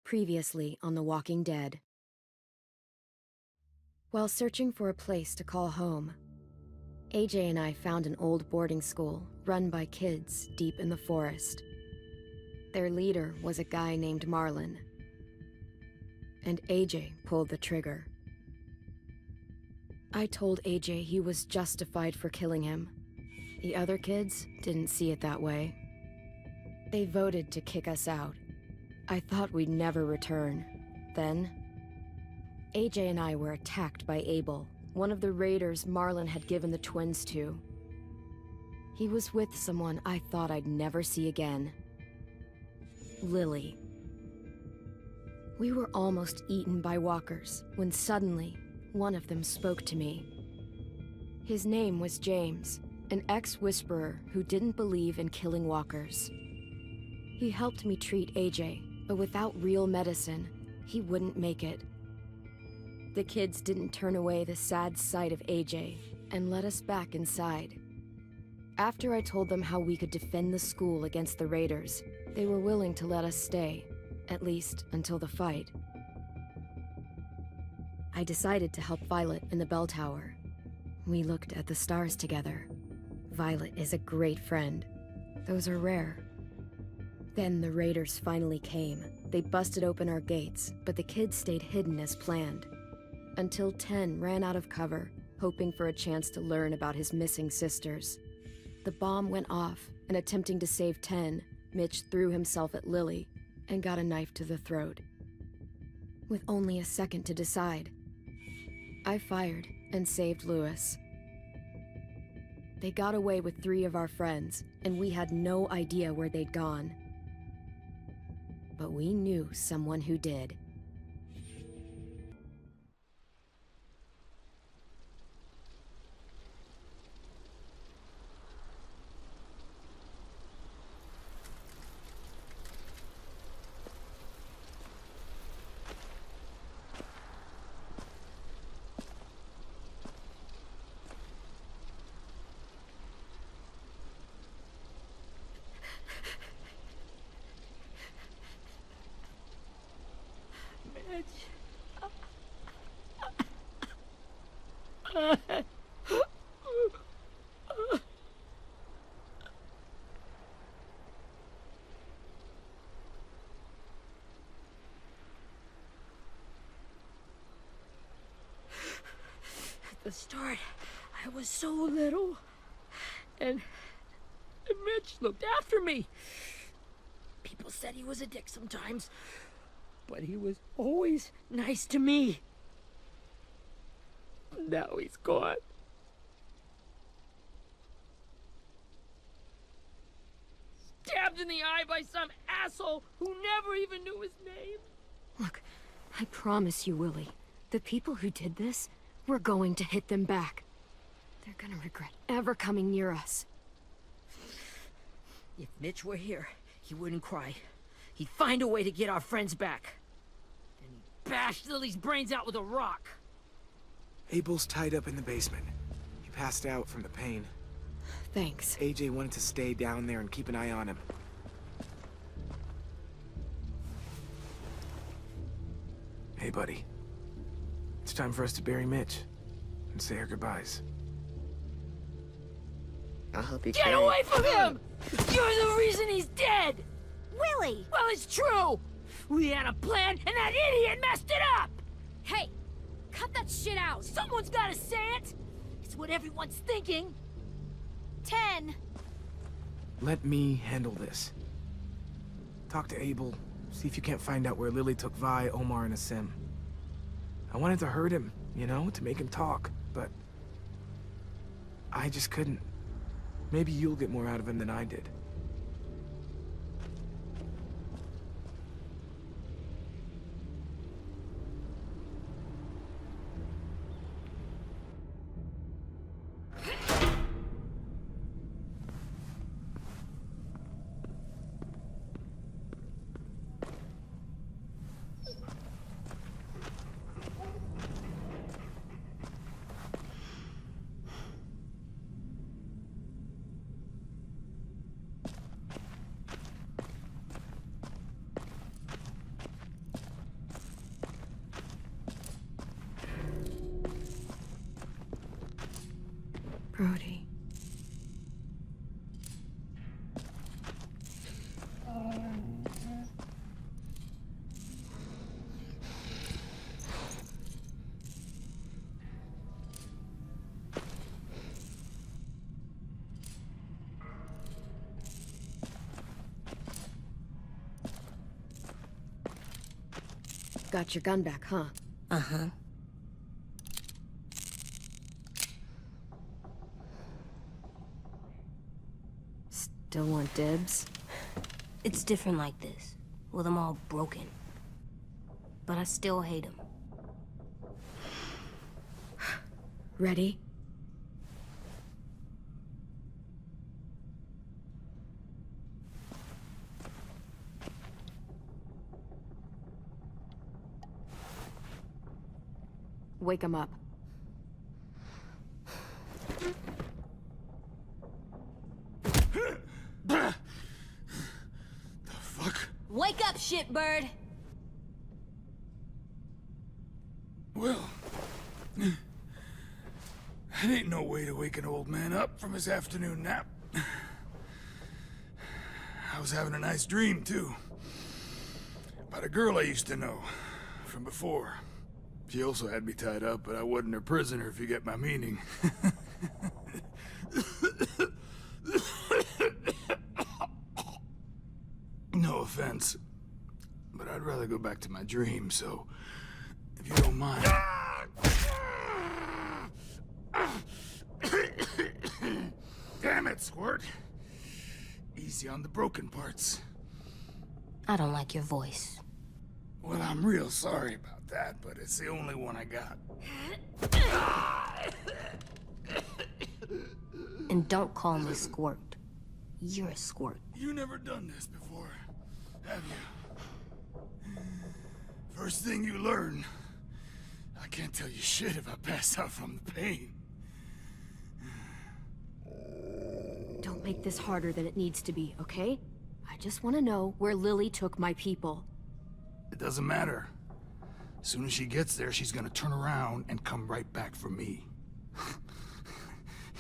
Previously on The Walking Dead. While searching for a place to call home, Эй-Джея and I found an old boarding school run by kids deep in the forest. Their leader was a guy named Marlon, and Эй-Джеya pulled the trigger. I told Эй-Джеya he was justified for killing him. The other kids didn't see it that way. They voted to kick us out. I thought we'd never return. Then, Эй-Джеya and I were attacked by Abel, one of the raiders Marlon had given the twins to. He was with someone I thought I'd never see again. Lily. We were almost eaten by walkers when suddenly one of them spoke to me. His name was James, an ex-whisperer who didn't believe in killing walkers. He helped me treat Эй-Джеya, but without real medicine, he wouldn't make it. The kids didn't turn away the sad sight of Эй-Джеya and let us back inside. After I told them how we could defend the school against the raiders, they were willing to let us stay, at least until the fight. I decided to help Violet in the bell tower. We looked at the stars together. Violet is a great friend. Those are rare. Then the raiders finally came. They busted open our gates, but the kids stayed hidden as planned. Until 10 ran out of cover, hoping for a chance to learn about his missing sisters. The bomb went off, and attempting to save 10, Mitch threw himself at Lily and got a knife to the throat. With only a second to decide, I fired and saved Lewis. They got away with 3 of our friends, and we had no idea where they'd gone. But we knew someone who did. At the start, I was so little, and Mitch looked after me. People said he was a dick sometimes, but he was always nice to me. Now he's gone. Stabbed in the eye by some asshole who never even knew his name. Look, I promise you, Willie, the people who did this, we're going to hit them back. They're gonna regret ever coming near us. If Mitch were here, he wouldn't cry. He'd find a way to get our friends back. Then he'd bash Lily's brains out with a rock. Abel's tied up in the basement. He passed out from the pain. Thanks. Эй-Джея wanted to stay down there and keep an eye on him. Hey, buddy. It's time for us to bury Mitch and say our goodbyes. I'll help you Get away from him! You're the reason he's dead! Willie! Well, it's true! We had a plan, and that idiot messed it up! Hey! Cut that shit out! Someone's gotta say it! It's what everyone's thinking. 10! Let me handle this. Talk to Abel, see if you can't find out where Lily took Vi, Omar, and Asim. I wanted to hurt him, you know, to make him talk, but I just couldn't. Maybe you'll get more out of him than I did. got your gun back, huh? Uh-huh. Still want dibs? It's different like this, with them all broken. But I still hate them. Ready? Wake him up. The fuck? Wake up, shitbird! Well, that ain't no way to wake an old man up from his afternoon nap. I was having a nice dream, too. About a girl I used to know from before. She also had me tied up, but I wasn't her prisoner, if you get my meaning. No offense, but I'd rather go back to my dream, so if you don't mind. Damn it, Squirt. Easy on the broken parts. I don't like your voice. Well, I'm real sorry about that, but it's the only one I got. And don't call me Squirt. You're a squirt. You never done this before, have you? First thing you learn, I can't tell you shit if I pass out from the pain. Don't make this harder than it needs to be, okay? I just want to know where Lily took my people. It doesn't matter. As soon as she gets there, she's gonna turn around and come right back for me.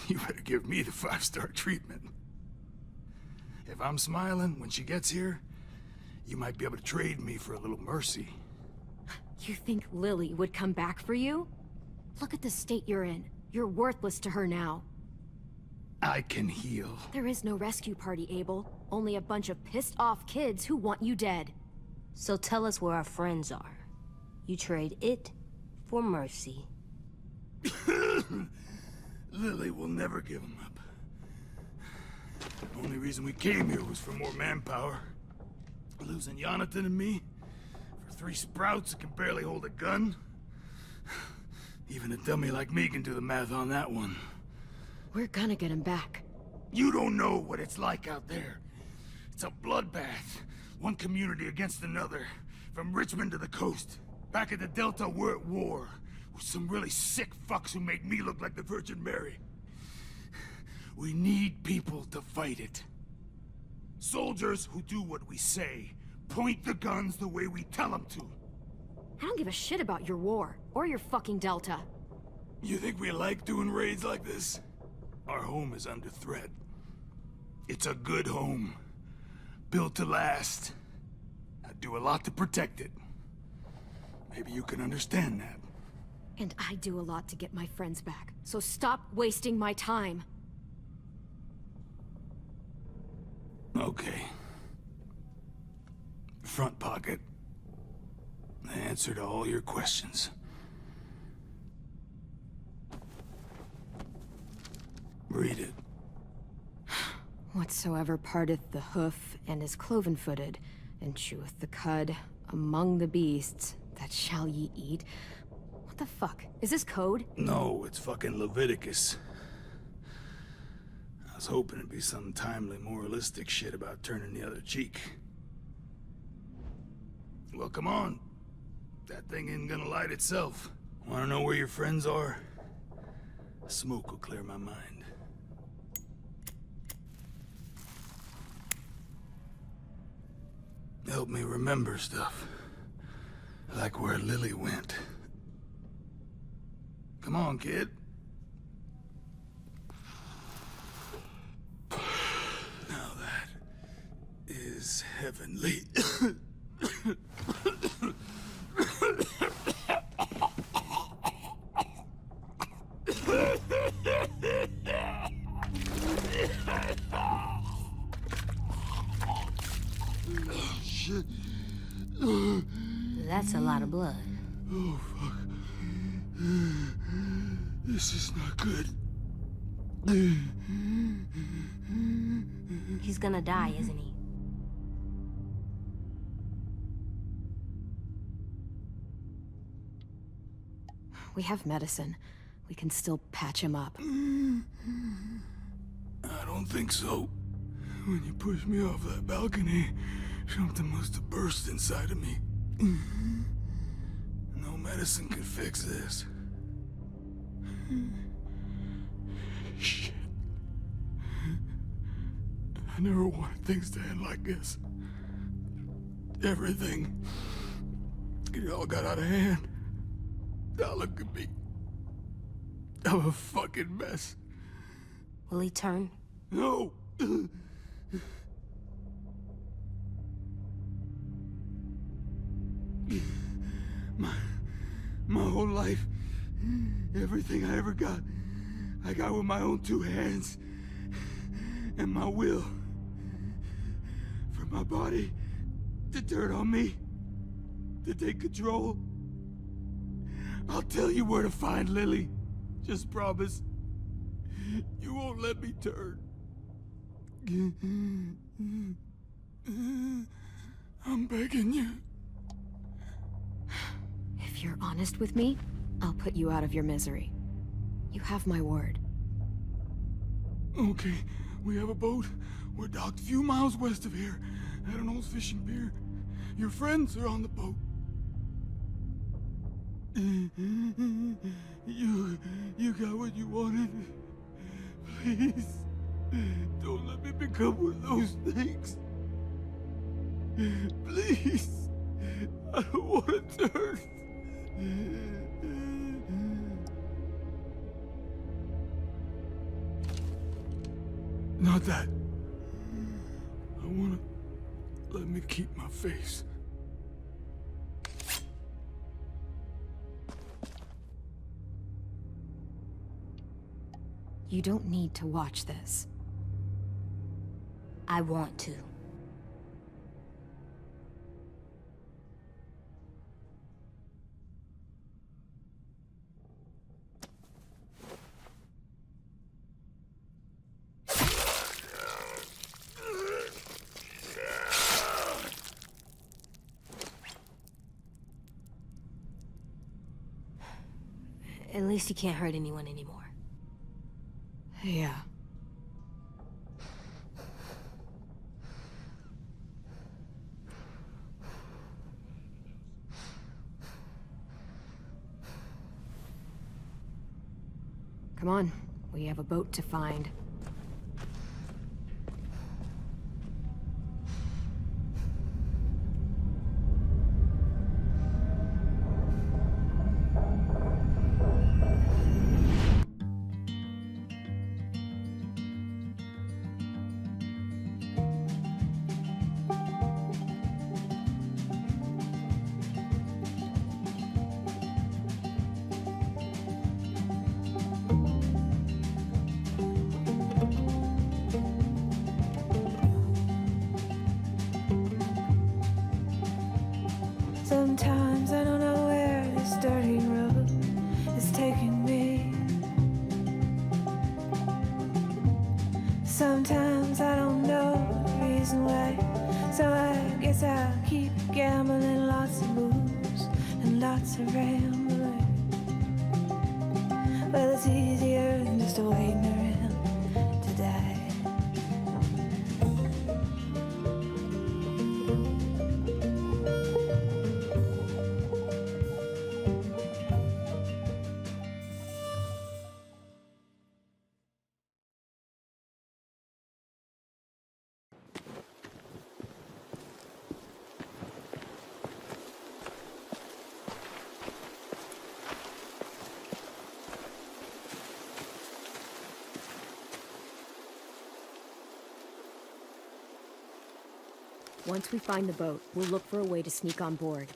You better give me the 5-star treatment. If I'm smiling when she gets here, you might be able to trade me for a little mercy. You think Lily would come back for you? Look at the state you're in. You're worthless to her now. I can heal. There is no rescue party, Abel. Only a bunch of pissed-off kids who want you dead. So tell us where our friends are. You trade it for mercy. Lily will never give him up. The only reason we came here was for more manpower. Losing Jonathan and me for 3 sprouts that can barely hold a gun. Even a dummy like me can do the math on that one. We're gonna get him back. You don't know what it's like out there. It's a bloodbath. One community against another. From Richmond to the coast. Back at the Delta, we're at war. With some really sick fucks who make me look like the Virgin Mary. We need people to fight it. Soldiers who do what we say. Point the guns the way we tell them to. I don't give a shit about your war, or your fucking Delta. You think we like doing raids like this? Our home is under threat. It's a good home. Built to last. I do a lot to protect it. Maybe you can understand that. And I do a lot to get my friends back, so stop wasting my time. Okay. Front pocket. The answer to all your questions. Read it. Whatsoever parteth the hoof and is cloven-footed, and cheweth the cud among the beasts, that shall ye eat. What the fuck? Is this code? No, it's fucking Leviticus. I was hoping it'd be some timely, moralistic shit about turning the other cheek. Well, come on. That thing ain't gonna light itself. Wanna know where your friends are? Smoke will clear my mind. Help me remember stuff. Like where Lily went. Come on, kid. Now that is heavenly. That's a lot of blood. Oh, fuck. This is not good. He's gonna die, isn't he? We have medicine. We can still patch him up. I don't think so. When you pushed me off that balcony, something must have burst inside of me. No medicine could fix this. Shit. I never wanted things to end like this. Everything. It all got out of hand. Now look at me. I'm a fucking mess. Will he turn? No! My whole life, everything I ever got, I got with my own two hands and my will. For my body to turn on me, to take control. I'll tell you where to find Lily. Just promise. You won't let me turn. I'm begging you. If you're honest with me, I'll put you out of your misery. You have my word. Okay, we have a boat. We're docked a few miles west of here, at an old fishing pier. Your friends are on the boat. You got what you wanted. Please, don't let me become one of those things. Please, I don't want to turn. Not that. I want to let me keep my face. You don't need to watch this. I want to. At least he can't hurt anyone anymore. Yeah. Come on, we have a boat to find. Sometimes I don't know where this dirty road is taking me. Sometimes I don't know the reason why. So I guess I'll keep gambling, lots of moves and lots of rambling. Well, it's easier than just waiting around to die. Once we find the boat, we'll look for a way to sneak on board.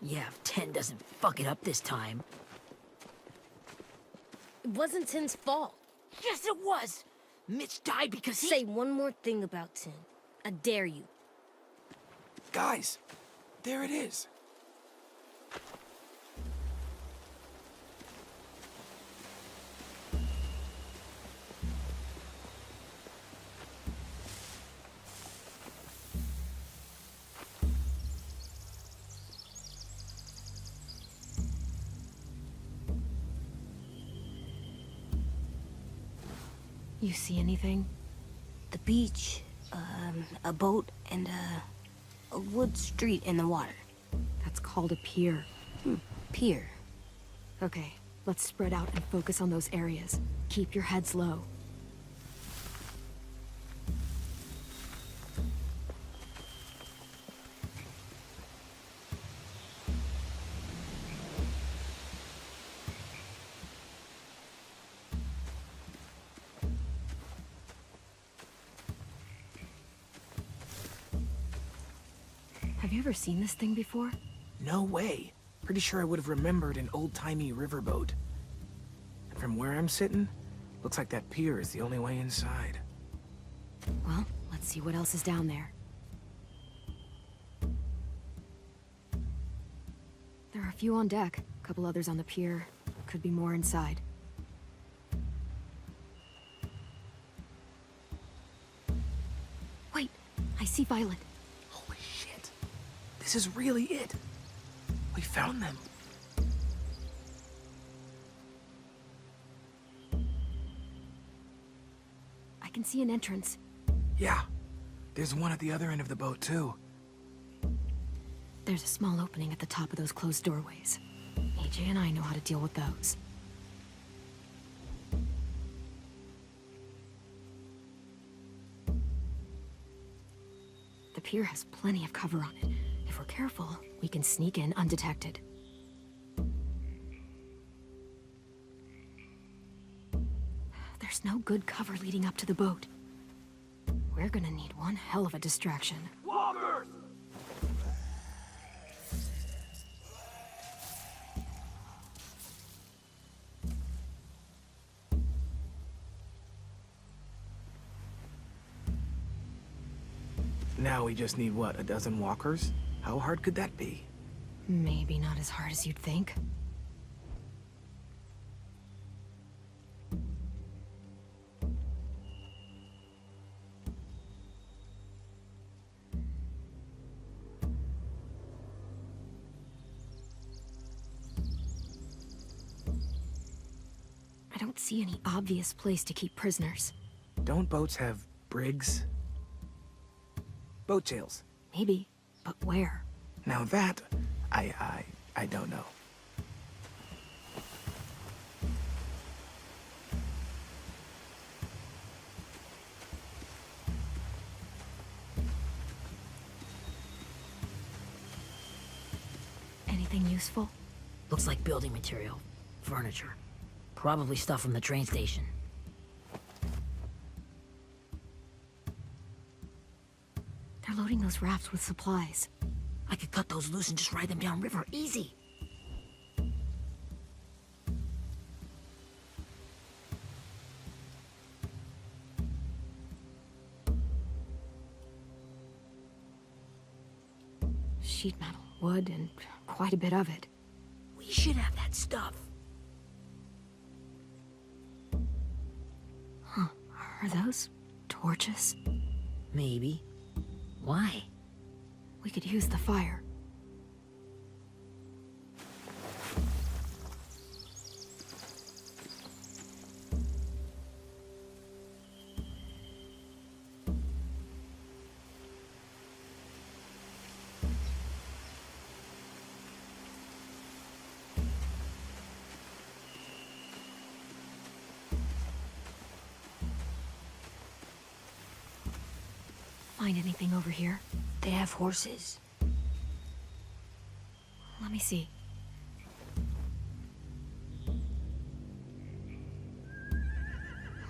Yeah, if 10 doesn't fuck it up this time. It wasn't Tin's fault. Yes, it was! Mitch died because he— Say one more thing about Tin. I dare you. Guys, there it is. You see anything? The beach, a boat, and a wood street in the water. That's called a pier. Pier. Okay, let's spread out and focus on those areas. Keep your heads low. Have you ever seen this thing before? No way. Pretty sure I would have remembered an old-timey riverboat. And from where I'm sitting, looks like that pier is the only way inside. Well, let's see what else is down there. There are a few on deck, a couple others on the pier. Could be more inside. Wait, I see Violet. Holy shit. This is really it. We found them. I can see an entrance. Yeah. There's one at the other end of the boat, too. There's a small opening at the top of those closed doorways. Эй-Джея and I know how to deal with those. The pier has plenty of cover on it. If we're careful, we can sneak in undetected. There's no good cover leading up to the boat. We're gonna need one hell of a distraction. Walkers! Now we just need, what, a dozen walkers? How hard could that be? Maybe not as hard as you'd think. I don't see any obvious place to keep prisoners. Don't boats have brigs? Boat jails. Maybe, but where? Now that, I don't know. Anything useful? Looks like building material. Furniture. Probably stuff from the train station. They're loading those rafts with supplies. I could cut those loose and just ride them downriver. Easy. Sheet metal, wood, and quite a bit of it. We should have that stuff. Huh. Are those torches? Maybe. Why? We could use the fire. Find anything over here? They have horses. Let me see.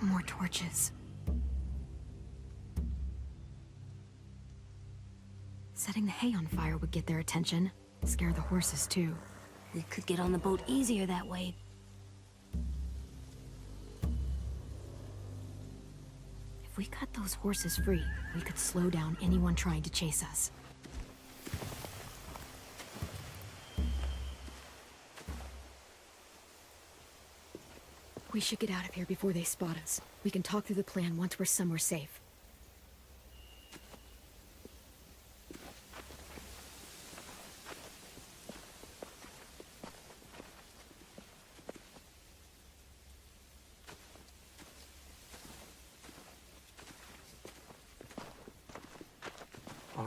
More torches. Setting the hay on fire would get their attention. Scare the horses, too. We could get on the boat easier that way. If we cut those horses free, we could slow down anyone trying to chase us. We should get out of here before they spot us. We can talk through the plan once we're somewhere safe.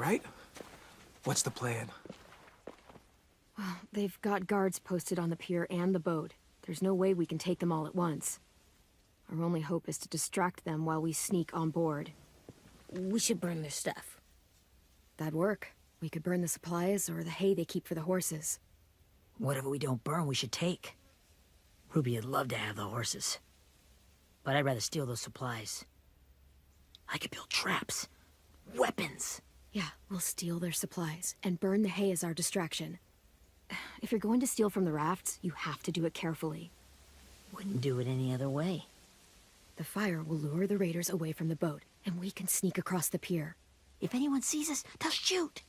right? What's the plan? Well, they've got guards posted on the pier and the boat. There's no way we can take them all at once. Our only hope is to distract them while we sneak on board. We should burn their stuff. That'd work. We could burn the supplies or the hay they keep for the horses. Whatever we don't burn, we should take. Ruby would love to have the horses. But I'd rather steal those supplies. I could build traps. Weapons. Yeah, we'll steal their supplies and burn the hay as our distraction. If you're going to steal from the rafts, you have to do it carefully. Wouldn't do it any other way. The fire will lure the raiders away from the boat, and we can sneak across the pier. If anyone sees us, they'll shoot.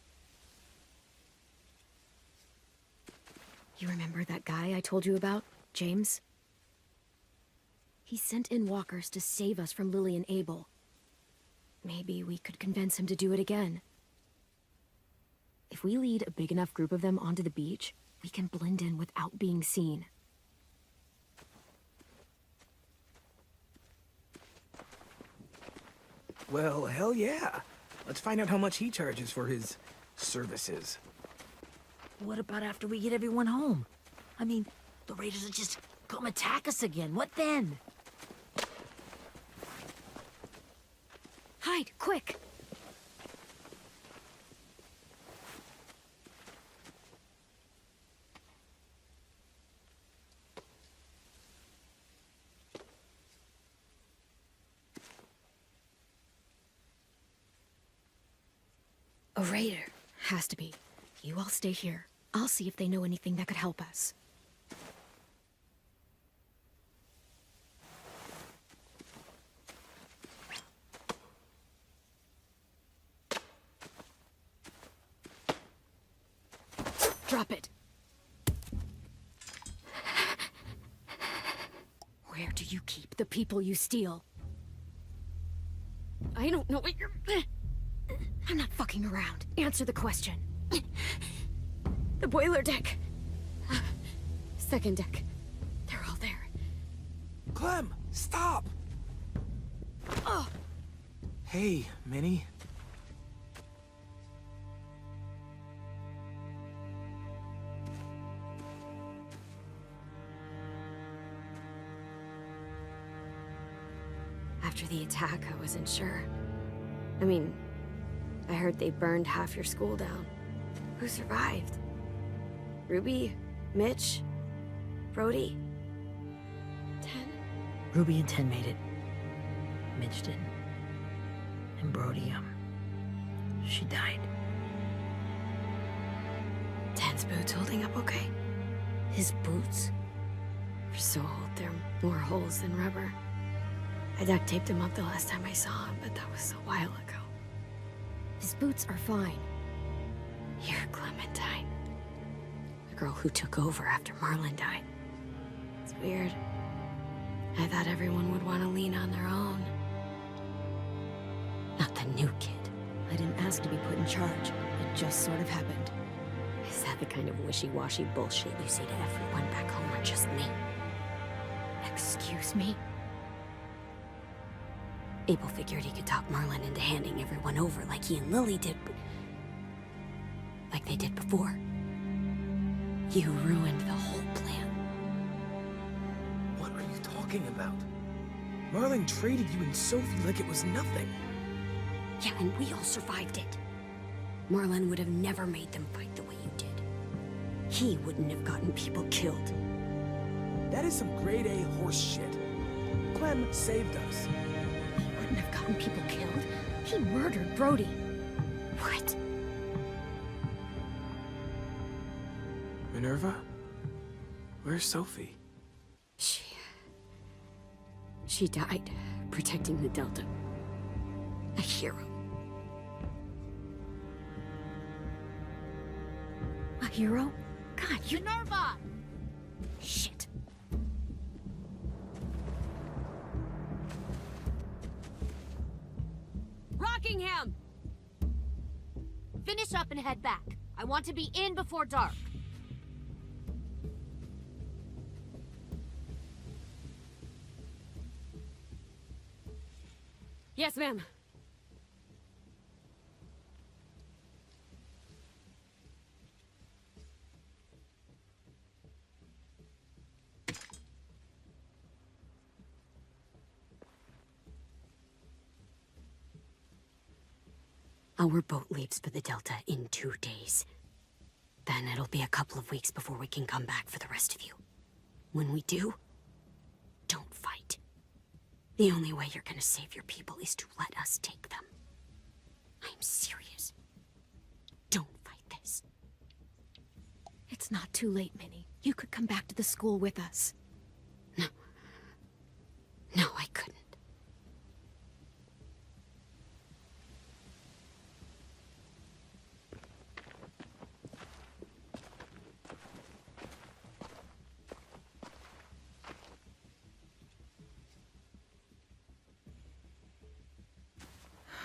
You remember that guy I told you about, James? He sent in walkers to save us from Lily and Abel. Maybe we could convince him to do it again. If we lead a big enough group of them onto the beach, we can blend in without being seen. Well, hell yeah. Let's find out how much he charges for his services. What about after we get everyone home? I mean, the raiders will just come attack us again. What then? Hide, quick! A raider. Has to be. You all stay here. I'll see if they know anything that could help us. Drop it. Where do you keep the people you steal? I don't know what you're... I'm not fucking around. Answer the question. The boiler deck. Second deck. They're all there. Clem, stop! Oh! Hey, Minnie. After the attack, I wasn't sure. I mean, I heard they burned half your school down. Who survived? Ruby? Mitch? Brody? 10? Ruby and 10 made it. Mitch didn't. And Brody, she died. 10's boots holding up okay? His boots? They're so old, they're more holes than rubber. I duct taped him up the last time I saw him, but that was a while ago. His boots are fine. You're Clementine. The girl who took over after Marlon died. It's weird. I thought everyone would want to lean on their own. Not the new kid. I didn't ask to be put in charge. It just sort of happened. Is that the kind of wishy-washy bullshit you say to everyone back home or just me? Excuse me? Abel figured he could talk Marlon into handing everyone over like he and Lily did, like they did before. You ruined the whole plan. What are you talking about? Marlon traded you and Sophie like it was nothing. Yeah, and we all survived it. Marlon would have never made them fight the way you did. He wouldn't have gotten people killed. That is some grade A horse shit. Clem saved us. He wouldn't have gotten people killed. He murdered Brody. What? Minerva? Where's Sophie? She died protecting the Delta. A hero. A hero? God, you... Minerva! Shit. Rockingham! Finish up and head back. I want to be in before dark. Yes, ma'am. Our boat leaves for the Delta in 2 days. Then it'll be a couple of weeks before we can come back for the rest of you. When we do, don't fight. The only way you're gonna save your people is to let us take them. I'm serious. Don't fight this. It's not too late, Minnie. You could come back to the school with us. No. No, I couldn't.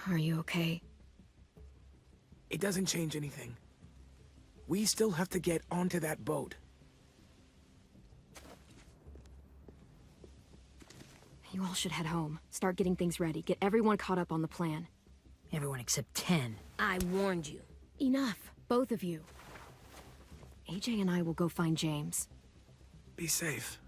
Are you okay? It doesn't change anything. We still have to get onto that boat. You all should head home. Start getting things ready. Get everyone caught up on the plan. Everyone except 10. I warned you. Enough, both of you. AJ and I will go find James. Be safe.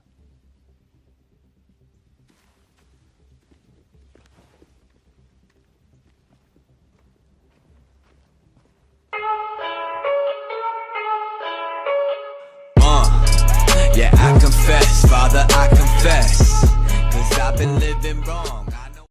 Yeah, I confess, Father, I confess, 'cause I've been living wrong.